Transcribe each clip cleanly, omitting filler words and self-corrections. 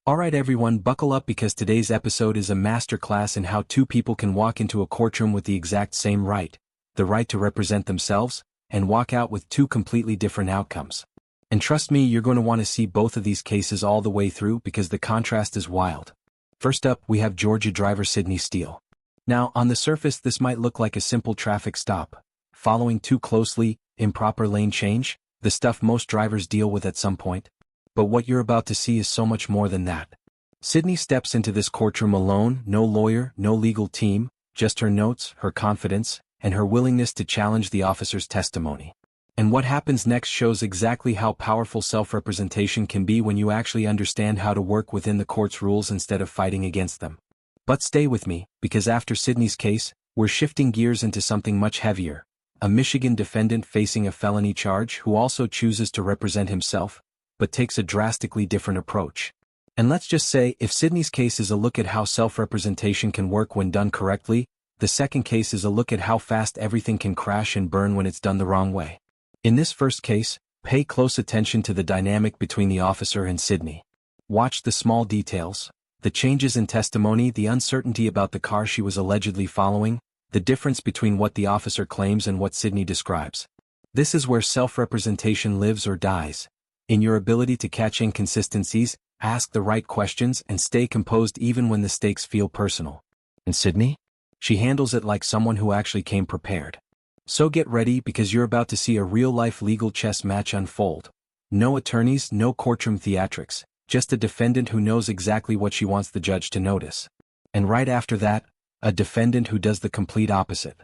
Alright everyone, buckle up because today's episode is a masterclass in how two people can walk into a courtroom with the exact same right, the right to represent themselves, and walk out with two completely different outcomes. And trust me, you're going to want to see both of these cases all the way through because the contrast is wild. First up, we have Georgia driver Sydney Steele. Now, on the surface this might look like a simple traffic stop. Following too closely, improper lane change, the stuff most drivers deal with at some point. But what you're about to see is so much more than that. Sydney steps into this courtroom alone, no lawyer, no legal team, just her notes, her confidence, and her willingness to challenge the officer's testimony. And what happens next shows exactly how powerful self-representation can be when you actually understand how to work within the court's rules instead of fighting against them. But stay with me, because after Sydney's case, we're shifting gears into something much heavier. A Michigan defendant facing a felony charge who also chooses to represent himself, but takes a drastically different approach. And let's just say, if Sydney's case is a look at how self-representation can work when done correctly, the second case is a look at how fast everything can crash and burn when it's done the wrong way. In this first case, pay close attention to the dynamic between the officer and Sydney. Watch the small details, the changes in testimony, the uncertainty about the car she was allegedly following, the difference between what the officer claims and what Sydney describes. This is where self-representation lives or dies. In your ability to catch inconsistencies, ask the right questions, and stay composed even when the stakes feel personal. And Sydney? She handles it like someone who actually came prepared. So get ready because you're about to see a real-life legal chess match unfold. No attorneys, no courtroom theatrics, just a defendant who knows exactly what she wants the judge to notice. And right after that, a defendant who does the complete opposite.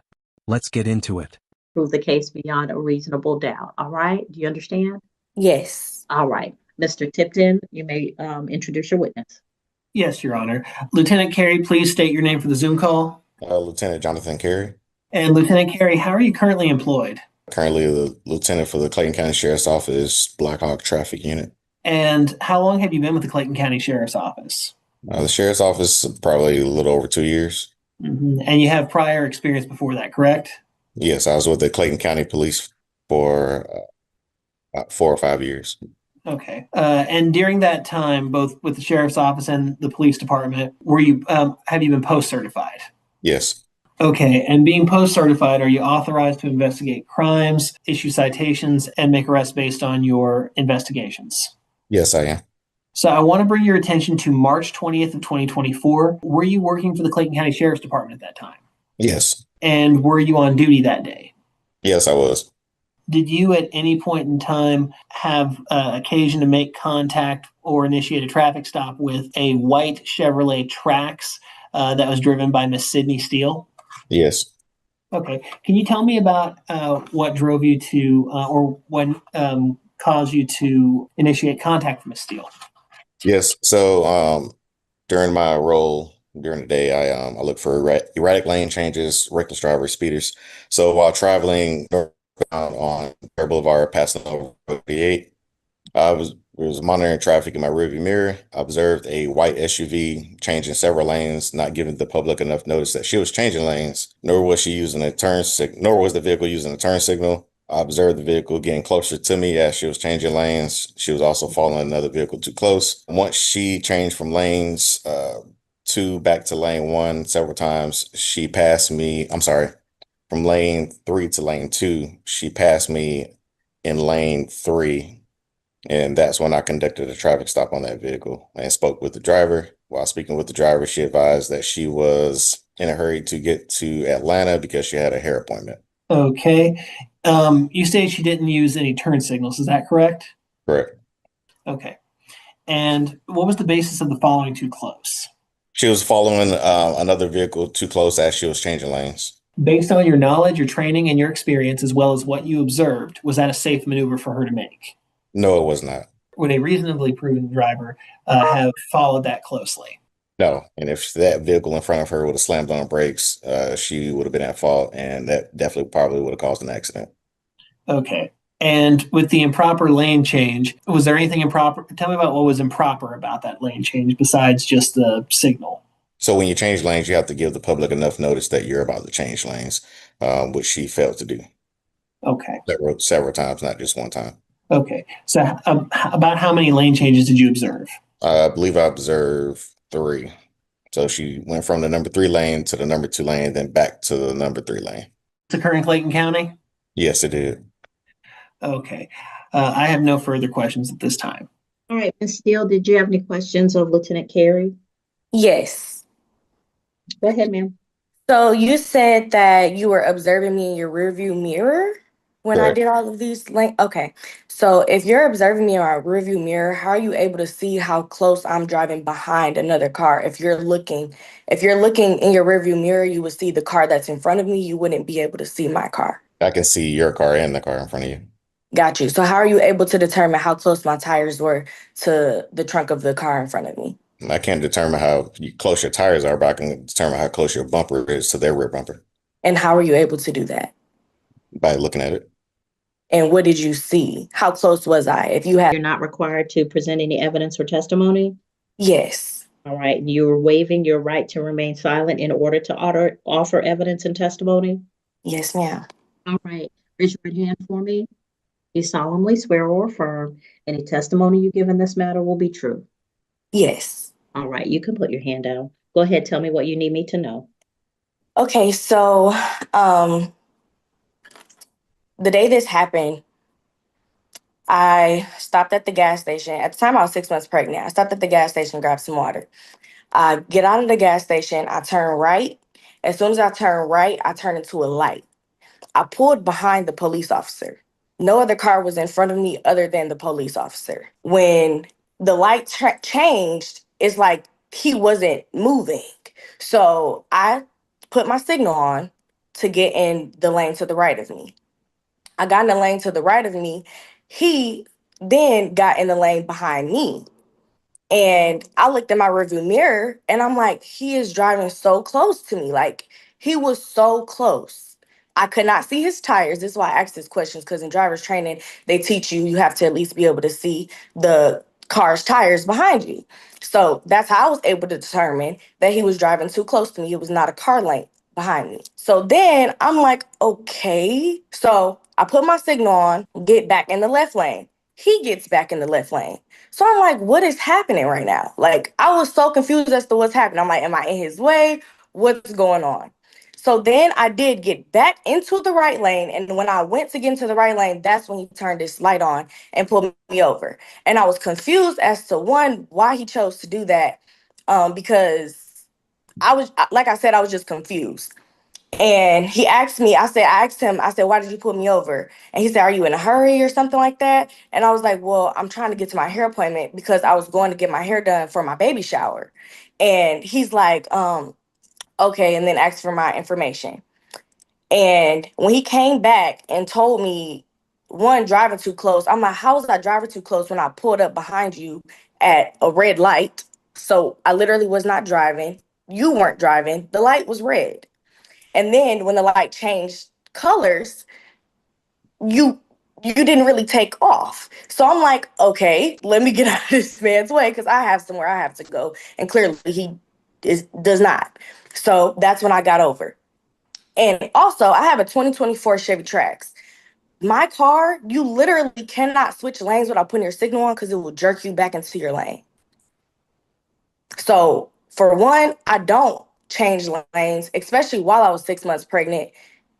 Let's get into it. Prove the case beyond a reasonable doubt. All right? Do you understand? Yes. All right. Mr. Tipton, you may introduce your witness. Yes, Your Honor. Lieutenant Carey, please state your name for the Zoom call. Lieutenant Jonathan Carey. And Lieutenant Carey, how are you currently employed? Currently the lieutenant for the Clayton County Sheriff's Office Black Hawk Traffic Unit. And how long have you been with the Clayton County Sheriff's Office? The Sheriff's Office, probably a little over 2 years. And you have prior experience before that, correct? Yes, I was with the Clayton County Police for about 4 or 5 years. Okay. And during that time, both with the Sheriff's Office and the Police Department, have you been post-certified? Yes. Okay. And being post-certified, are you authorized to investigate crimes, issue citations, and make arrests based on your investigations? Yes, I am. So I want to bring your attention to March 20th of 2024. Were you working for the Clayton County Sheriff's Department at that time? Yes. And were you on duty that day? Yes, I was. Did you at any point in time have occasion to make contact or initiate a traffic stop with a white Chevrolet Trax that was driven by Miss Sydney Steele? Yes. Okay. Can you tell me about what drove you to or what caused you to initiate contact with Miss Steele? Yes. So during my role during the day, I look for erratic lane changes, reckless drivers, speeders. So while traveling on Fair Boulevard, passing over Road 88, I was monitoring traffic in my rearview mirror. I observed a white SUV changing several lanes, not giving the public enough notice that she was changing lanes, nor was nor was the vehicle using a turn signal. I observed the vehicle getting closer to me as she was changing lanes. She was also following another vehicle too close. Once she changed from lanes 2 back to lane 1 several times, she passed me. I'm sorry. From lane 3 to lane 2, she passed me in lane 3, and that's when I conducted a traffic stop on that vehicle and spoke with the driver. While speaking with the driver, she advised that she was in a hurry to get to Atlanta because she had a hair appointment. Okay. You stated she didn't use any turn signals. Is that correct? Correct. Okay. And what was the basis of the following too close? She was following another vehicle too close as she was changing lanes. Based on your knowledge, your training, and your experience, as well as what you observed, was that a safe maneuver for her to make? No, it was not. Would a reasonably proven driver have followed that closely? No. And if that vehicle in front of her would have slammed on brakes, she would have been at fault, and that definitely probably would have caused an accident. Okay. And with the improper lane change, was there anything improper? Tell me about what was improper about that lane change besides just the signal. So when you change lanes, you have to give the public enough notice that you're about to change lanes, which she failed to do. Okay. Several times, not just one time. Okay. So about how many lane changes did you observe? I believe I observed three. So she went from the number 3 lane to the number 2 lane, then back to the number 3 lane. To occur in Clayton County? Yes, it did. Okay. I have no further questions at this time. All right, Ms. Steele, did you have any questions of Lieutenant Carey? Yes. Go ahead, ma'am. So you said that you were observing me in your rearview mirror when I Correct. did all of these. Okay. So if you're observing me in my rearview mirror, how are you able to see how close I'm driving behind another car? If you're looking in your rearview mirror, you would see the car that's in front of me. You wouldn't be able to see my car. I can see your car and the car in front of you. Got you. So how are you able to determine how close my tires were to the trunk of the car in front of me? I can't determine how close your tires are, but I can determine how close your bumper is to their rear bumper And how are you able to do that? by looking at it. And what did you see? How close was I? If you had, You're not required to present any evidence or testimony. yes, All right, and you're waiving your right to remain silent in order to offer evidence and testimony. yes, ma'am. All right, raise your right hand for me. You solemnly swear or affirm any testimony you give in this matter will be true. Yes. All right, you can put your hand down. Go ahead, tell me what you need me to know. Okay, so the day this happened, I stopped at the gas station. At the time, I was 6 months pregnant. I stopped at the gas station, grabbed some water. I get out of the gas station. I turn right. As soon as I turn right, I turn into a light. I pulled behind the police officer. No other car was in front of me other than the police officer. When the light changed, it's like he wasn't moving. So I put my signal on to get in the lane to the right of me. I got in the lane to the right of me. He then got in the lane behind me. And I looked in my rearview mirror and I'm like, he is driving so close to me. Like, he was so close. I could not see his tires. This is why I asked these questions, because in driver's training, they teach you have to at least be able to see the car's tires behind you. So that's how I was able to determine that he was driving too close to me. It was not a car length behind me. So then I'm like, okay. So I put my signal on, get back in the left lane. He gets back in the left lane. So I'm like, what is happening right now? Like, I was so confused as to what's happening. I'm like, am I in his way? What's going on? So then I did get back into the right lane. And when I went to get into the right lane, that's when he turned his light on and pulled me over. And I was confused as to, one, why he chose to do that. Because I was, like I said, I was just confused. And he asked me, I asked him, why did you pull me over? And he said, are you in a hurry or something like that? And I was like, well, I'm trying to get to my hair appointment because I was going to get my hair done for my baby shower. And he's like, okay, and then asked for my information. And when he came back and told me, one, driving too close, I'm like, how was I driving too close when I pulled up behind you at a red light? So I literally was not driving. You weren't driving. The light was red. And then when the light changed colors, you didn't really take off. So I'm like, okay, let me get out of this man's way because I have somewhere I have to go. And clearly he does not. So that's when I got over. And also, I have a 2024 Chevy Trax. My car, you literally cannot switch lanes without putting your signal on because it will jerk you back into your lane. So for one, I don't change lanes, especially while I was 6 months pregnant,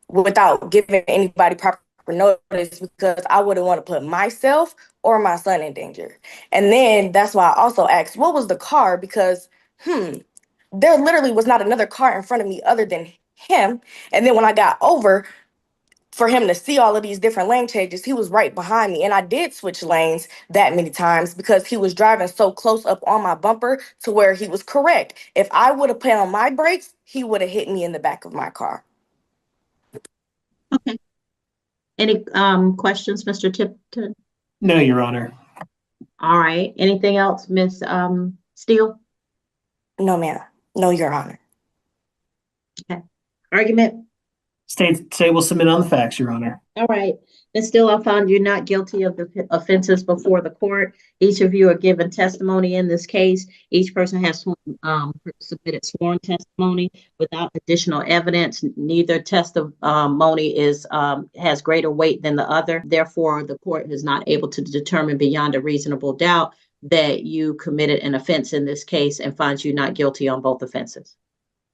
without giving anybody proper notice because I wouldn't want to put myself or my son in danger. And then that's why I also asked, what was the car? Because, there literally was not another car in front of me other than him. And then when I got over, for him to see all of these different lane changes, he was right behind me. And I did switch lanes that many times because he was driving so close up on my bumper to where he was correct. If I would have put on my brakes, he would have hit me in the back of my car. Okay. Any questions, Mr. Tipton? No, Your Honor. All right. Anything else, Ms. Steele? No, ma'am. No, Your Honor. Okay. Argument? State will submit on the facts, Your Honor. All right. Ms. Steele, I found you not guilty of the offenses before the court. Each of you are given testimony in this case. Each person has submitted sworn testimony without additional evidence. Neither testimony has greater weight than the other. Therefore, the court is not able to determine beyond a reasonable doubt that you committed an offense in this case and finds you not guilty on both offenses.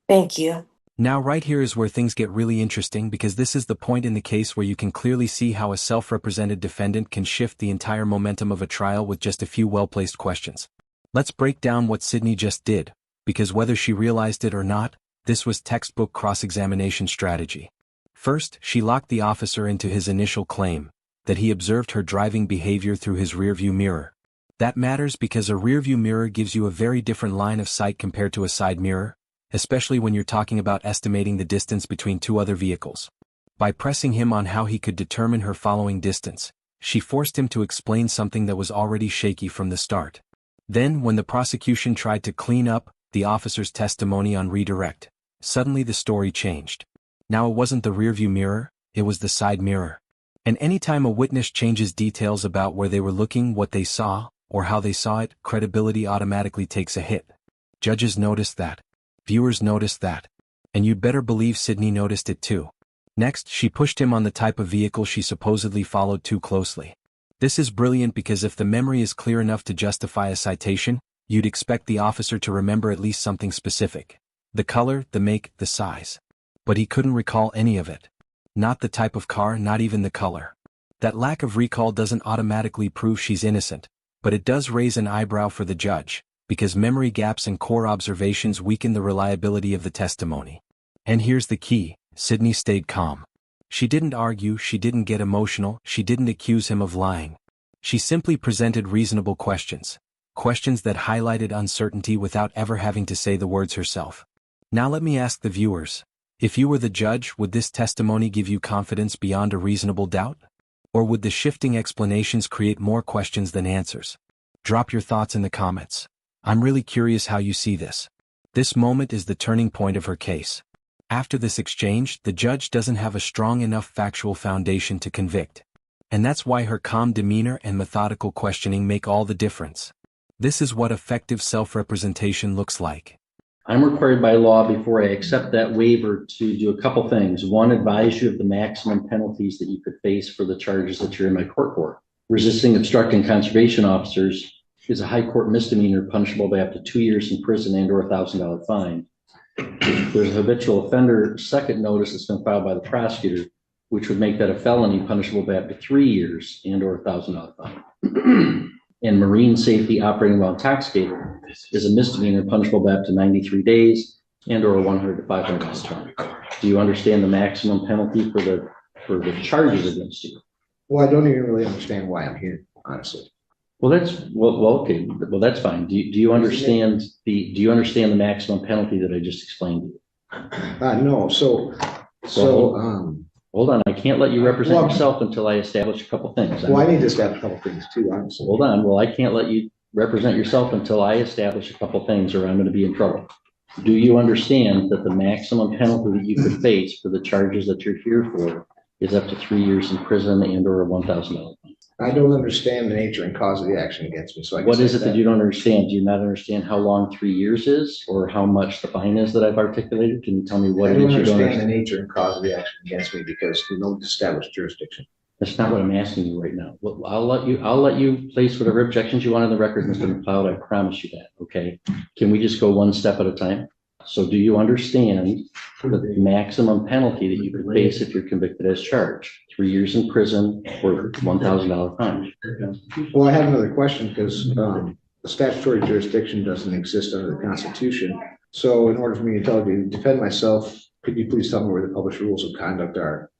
Thank you. Now right here is where things get really interesting, because this is the point in the case where you can clearly see how a self-represented defendant can shift the entire momentum of a trial with just a few well-placed questions. Let's break down what Sydney just did, because whether she realized it or not, this was textbook cross-examination strategy. First, she locked the officer into his initial claim, that he observed her driving behavior through his rearview mirror. That matters because a rearview mirror gives you a very different line of sight compared to a side mirror, especially when you're talking about estimating the distance between two other vehicles. By pressing him on how he could determine her following distance, she forced him to explain something that was already shaky from the start. Then, when the prosecution tried to clean up the officer's testimony on redirect, suddenly the story changed. Now it wasn't the rearview mirror, it was the side mirror. And anytime a witness changes details about where they were looking, what they saw, or how they saw it, credibility automatically takes a hit. Judges noticed that. Viewers noticed that. And you'd better believe Sydney noticed it too. Next, she pushed him on the type of vehicle she supposedly followed too closely. This is brilliant because if the memory is clear enough to justify a citation, you'd expect the officer to remember at least something specific. The color, the make, the size. But he couldn't recall any of it. Not the type of car, not even the color. That lack of recall doesn't automatically prove she's innocent, but it does raise an eyebrow for the judge, because memory gaps and core observations weaken the reliability of the testimony. And here's the key, Sydney stayed calm. She didn't argue, she didn't get emotional, she didn't accuse him of lying. She simply presented reasonable questions. Questions that highlighted uncertainty without ever having to say the words herself. Now let me ask the viewers, if you were the judge, would this testimony give you confidence beyond a reasonable doubt? Or would the shifting explanations create more questions than answers? Drop your thoughts in the comments. I'm really curious how you see this. This moment is the turning point of her case. After this exchange, the judge doesn't have a strong enough factual foundation to convict. And that's why her calm demeanor and methodical questioning make all the difference. This is what effective self-representation looks like. I'm required by law, before I accept that waiver, to do a couple things. One, advise you of the maximum penalties that you could face for the charges that you're in my court for. Resisting, obstructing conservation officers is a high court misdemeanor punishable by up to 2 years in prison and or $1,000 fine. There's a habitual offender second notice that's been filed by the prosecutor, which would make that a felony punishable by up to 3 years and or $1,000 fine. And marine safety operating while intoxicated is a misdemeanor punishable by up to 93 days and or a $100 to $500 fine. Do you understand the maximum penalty for the charges against you? Well, I don't even really understand why I'm here, honestly. Well, okay. Well, that's fine. Do you understand the maximum penalty that I just explained to you? No. Hold on. I can't let you represent yourself until I establish a couple things. Well, I need to establish a couple things too, honestly. Hold on. Well, I can't let you represent yourself until I establish a couple things, or I'm going to be in trouble. Do you understand that the maximum penalty that you could face for the charges that you're here for is up to 3 years in prison and or a $1,000 fine? I don't understand the nature and cause of the action against me. So what is it that you don't understand? Do you not understand how long 3 years is, or how much the fine is that I've articulated? Can you tell me what it is you don't understand? The nature and cause of the action against me because there's no established jurisdiction. That's not what I'm asking you right now. Well, I'll let you place whatever objections you want on the record, Mr. McLeod. I promise you that. Okay. Can we just go one step at a time? So do you understand the maximum penalty that you could face if you're convicted as charged? 3 years in prison or $1,000 fine. Well, I have another question because the statutory jurisdiction doesn't exist under the Constitution. So in order for me to defend myself, could you please tell me where the published rules of conduct are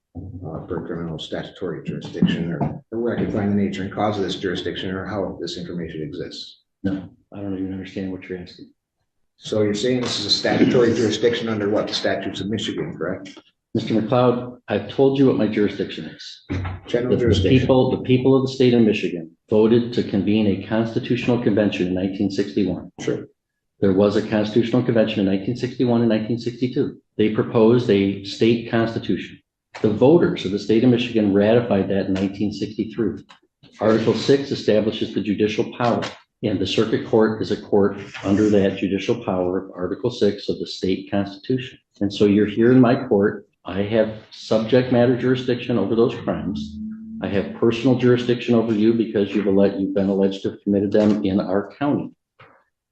for criminal statutory jurisdiction, or where I can find the nature and cause of this jurisdiction, or how this information exists? No, I don't even understand what you're asking. So you're saying this is a statutory jurisdiction under what? The statutes of Michigan, correct? Mr. McLeod, I've told you what my jurisdiction is. General jurisdiction. The people of the state of Michigan voted to convene a constitutional convention in 1961. Sure. There was a constitutional convention in 1961 and 1962. They proposed a state constitution. The voters of the state of Michigan ratified that in 1963. Article 6 establishes the judicial power, and the circuit court is a court under that judicial power of Article 6 of the state constitution. And so you're here in my court. I have subject matter jurisdiction over those crimes. I have personal jurisdiction over you because you've been alleged to have committed them in our county.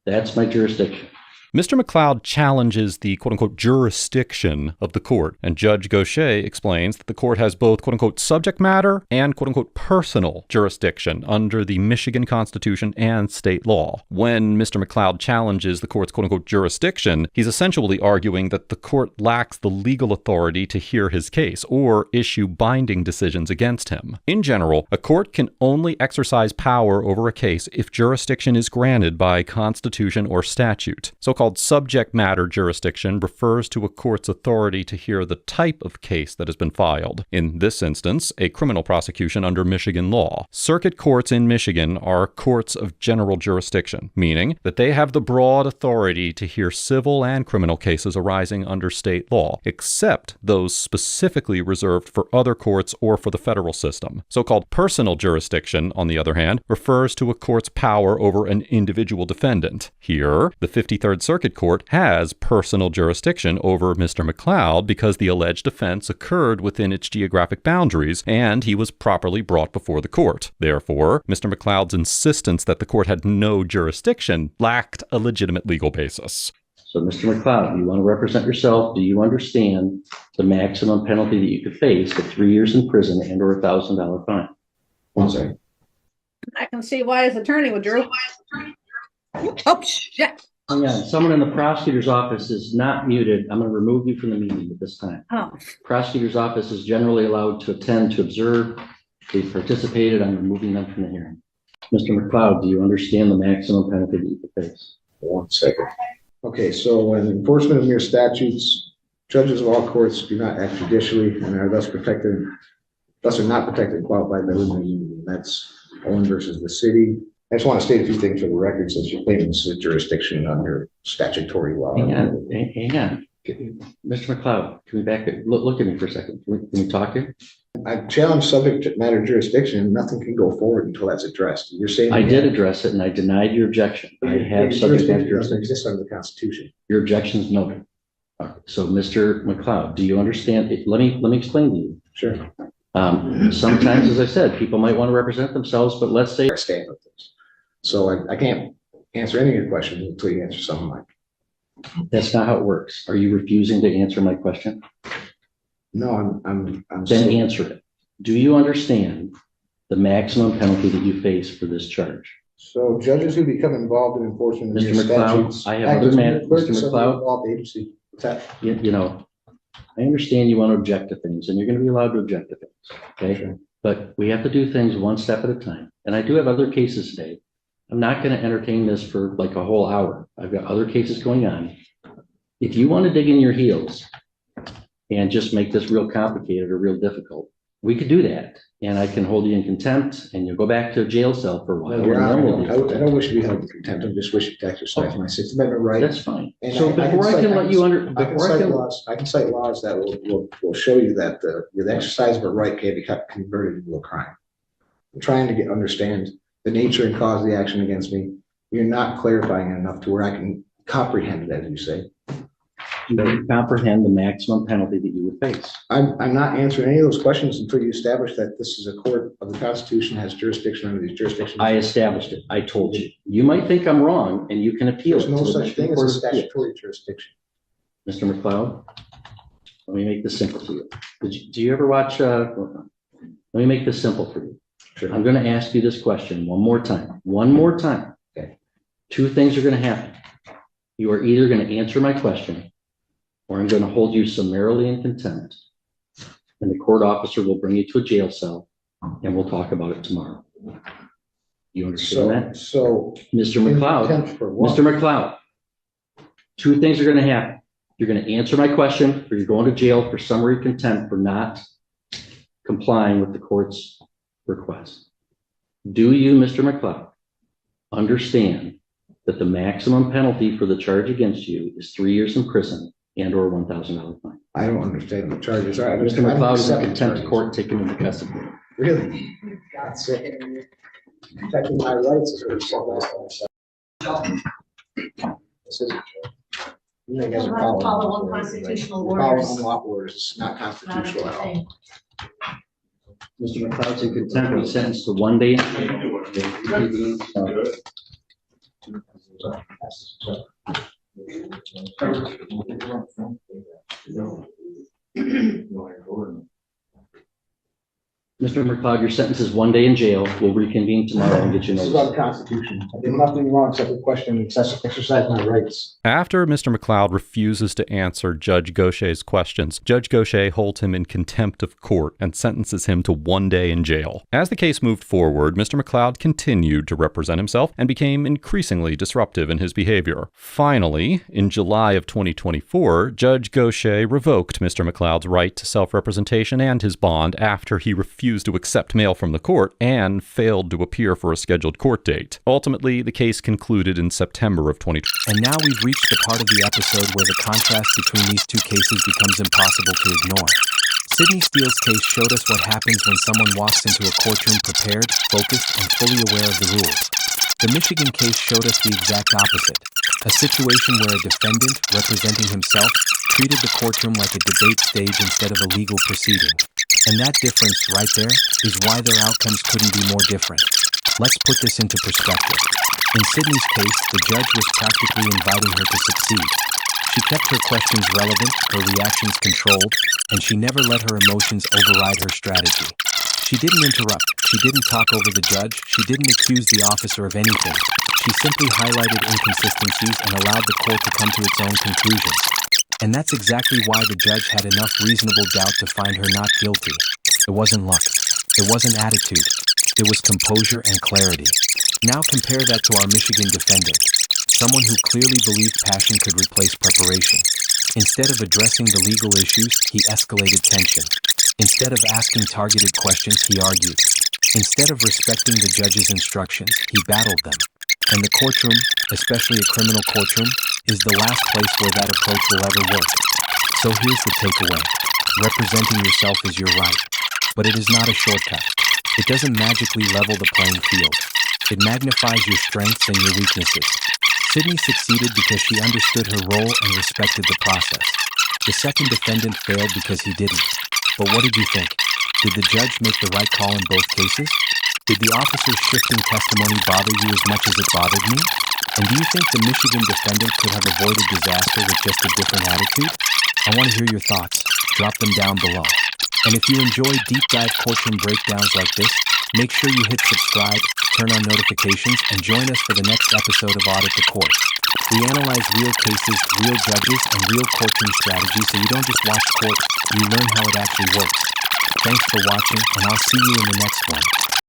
That's my jurisdiction. Mr. McLeod challenges the quote-unquote jurisdiction of the court, and Judge Gaucher explains that the court has both quote-unquote subject matter and quote-unquote personal jurisdiction under the Michigan Constitution and state law. When Mr. McLeod challenges the court's quote-unquote jurisdiction, he's essentially arguing that the court lacks the legal authority to hear his case or issue binding decisions against him. In general, a court can only exercise power over a case if jurisdiction is granted by Constitution or statute. So-called subject matter jurisdiction refers to a court's authority to hear the type of case that has been filed. In this instance, a criminal prosecution under Michigan law. Circuit courts in Michigan are courts of general jurisdiction, meaning that they have the broad authority to hear civil and criminal cases arising under state law, except those specifically reserved for other courts or for the federal system. So-called personal jurisdiction, on the other hand, refers to a court's power over an individual defendant. Here, the 53rd Circuit Court has personal jurisdiction over Mr. McLeod because the alleged offense occurred within its geographic boundaries and he was properly brought before the court. Therefore, Mr. McLeod's insistence that the court had no jurisdiction lacked a legitimate legal basis. So, Mr. McLeod, you want to represent yourself? Do you understand the maximum penalty that you could face of 3 years in prison and or $1,000 fine? 1 second. I can see why his attorney would, Drew. Oh, shit. Hang on. Someone in the prosecutor's office is not muted. I'm going to remove you from the meeting at this time. Oh. Prosecutor's office is generally allowed to attend to observe. They've participated. I'm removing them from the hearing. Mr. McLeod, do you understand the maximum penalty that you could face? 1 second. Okay, so in enforcement of mere statutes, judges of all courts do not act judicially and are thus are not protected and qualified by limited immunity. That's Owen versus the city. I just want to state a few things for the record since you're claiming this is jurisdiction under statutory law. Hang on. Mr. McLeod, can we back it? Look at me for a second. Can we talk here? I challenge subject matter jurisdiction and nothing can go forward until that's addressed. You're saying I did address it and I denied your objection. I have subject matter jurisdiction. Exists under the Constitution. Your objection is noted. All right. So, Mr. McLeod, do you understand? Let me explain to you. Sure. Sometimes, as I said, people might want to represent themselves, but let's say I stand with this. So I can't answer any of your questions until you answer some of mine. that's not how it works. Are you refusing to answer my question? No, I'm Then answer it. Do you understand the maximum penalty that you face for this charge? So judges who become involved in enforcement of Mr. these McLeod, statutes. I have other matters. Mr. McLeod, Involved agency. What's that? you know, I understand you want to object to things, and you're going to be allowed to object to things. Okay. Sure. But we have to do things one step at a time. And I do have other cases today. I'm not going to entertain this for like a whole hour. I've got other cases going on. If you want to dig in your heels and just make this real complicated or real difficult, we could do that. And I can hold you in contempt and you'll go back to a jail cell for a while. I don't wish to be held in contempt. I just wish to exercise my Sixth Amendment right. That's fine. And so before I can let you under, I can cite laws that will show you that the exercise of a right can be converted into a crime. I'm trying to understand the nature and cause of the action against me. You're not clarifying enough to where I can comprehend it, as you say. You don't comprehend the maximum penalty that you would face. I'm not answering any of those questions until you establish that this is a court of the Constitution, has jurisdiction under these jurisdictions. I established it. I told you. You might think I'm wrong and you can appeal. There's no such thing as a statutory jurisdiction. Mr. McLeod, let me make this simple for you. Do you ever watch, let me make this simple for you. Sure. I'm going to ask you this question one more time. One more time. Okay. Two things are going to happen. You are either going to answer my question or I'm going to hold you summarily in contempt and the court officer will bring you to a jail cell and we'll talk about it tomorrow. You understand that? So, Mr. McLeod, two things are going to happen. You're going to answer my question or you're going to jail for summary contempt for not complying with the court's request. Do you, Mr. McLeod, understand that the maximum penalty for the charge against you is 3 years in prison and or $1,000 fine? I don't understand the charges. Mr. McLeod is in contempt of court, taken into custody. Really? That's it. Protecting my rights is what this isn't true. You guys are follow unconstitutional orders. Following unlawful orders. It's not constitutional at all. Mr. McLeod's in contempt of sentenced to 1 day. Mr. McLeod, your sentence is 1 day in jail. We'll reconvene tomorrow and get you This is notice. about the Constitution. I did nothing wrong except to question and exercise my rights. After Mr. McLeod refuses to answer Judge Gaucher's questions, Judge Gaucher holds him in contempt of court and sentences him to 1 day in jail. As the case moved forward, Mr. McLeod continued to represent himself and became increasingly disruptive in his behavior. Finally, in July of 2024, Judge Gaucher revoked Mr. McLeod's right to self-representation and his bond after he refused to accept mail from the court and failed to appear for a scheduled court date. Ultimately, the case concluded in September of 2020. And now we've reached the part of the episode where the contrast between these two cases becomes impossible to ignore. Sydney Steele's case showed us what happens when someone walks into a courtroom prepared, focused, and fully aware of the rules. The Michigan case showed us the exact opposite, a situation where a defendant, representing himself, treated the courtroom like a debate stage instead of a legal proceeding. And that difference right there is why their outcomes couldn't be more different. Let's put this into perspective. In Sydney's case, the judge was practically inviting her to succeed. She kept her questions relevant, her reactions controlled, and she never let her emotions override her strategy. She didn't interrupt, she didn't talk over the judge, she didn't accuse the officer of anything. She simply highlighted inconsistencies and allowed the court to come to its own conclusions. And that's exactly why the judge had enough reasonable doubt to find her not guilty. It wasn't luck. It wasn't attitude. It was composure and clarity. Now compare that to our Michigan defendant, someone who clearly believed passion could replace preparation. Instead of addressing the legal issues, he escalated tension. Instead of asking targeted questions, he argued. Instead of respecting the judge's instructions, he battled them. And the courtroom, especially a criminal courtroom, is the last place where that approach will ever work. So here's the takeaway. Representing yourself is your right, but it is not a shortcut. It doesn't magically level the playing field. It magnifies your strengths and your weaknesses. Sydney succeeded because she understood her role and respected the process. The second defendant failed because he didn't. But what did you think? Did the judge make the right call in both cases? Did the officer's shifting testimony bother you as much as it bothered me? And do you think the Michigan defendant could have avoided disaster with just a different attitude? I want to hear your thoughts. Drop them down below. And if you enjoy deep dive courtroom breakdowns like this, make sure you hit subscribe, turn on notifications, and join us for the next episode of Audit the Court. We analyze real cases, real judges, and real courtroom strategies, so you don't just watch court, you learn how it actually works. Thanks for watching, and I'll see you in the next one.